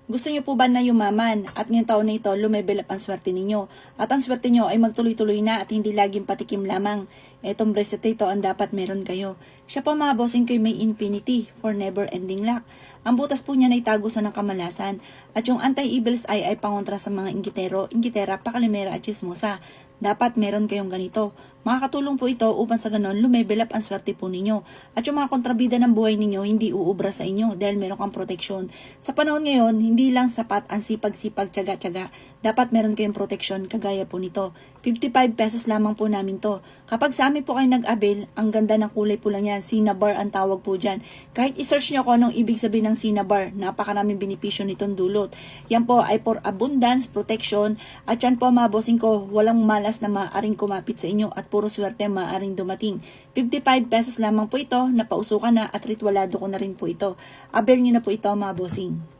Gusto niyo po ba na yumaman at ngayong taon na ito lumebel up ang swerte ninyo? At ang swerte niyo ay magtuloy-tuloy na at hindi laging patikim lamang. Etong bracelet ito ang dapat meron kayo. Siya po mga bossing ko'y may infinity for never ending luck. Ang butas po niya ay tagusan ng kamalasan. At yung anti-evil's eye ay pangontra sa mga inggitero, inggitera, pakalimera at chismosa. Dapat meron kayong ganito. Makakatulong po ito upang sa ganon lumebel up ang swerte po ninyo. At yung mga kontrabida ng buhay ninyo hindi uubra sa inyo dahil meron kang proteksyon. Sa panahon ngayon, hindi lang sapat ang sipag-sipag, tiyaga-tiyaga. Dapat meron kayong proteksyon kagaya po nito. 55 pesos lamang po namin to. Kapag sa amin po kayo nag-avail, ang ganda ng kulay po lang yan. Cinnabar ang tawag po dyan. Kahit isearch nyo kung anong ibig sabihin ng cinnabar, napakaraming benepisyo nitong dulot. Yan po ay for abundance, protection, at yan po mga bossing ko, walang malas na maaaring kumapit sa inyo at puro swerte maaaring dumating. 55 pesos lamang po ito, napausukan na at ritualado ko na rin po ito. Avail nyo na po ito mga bossing.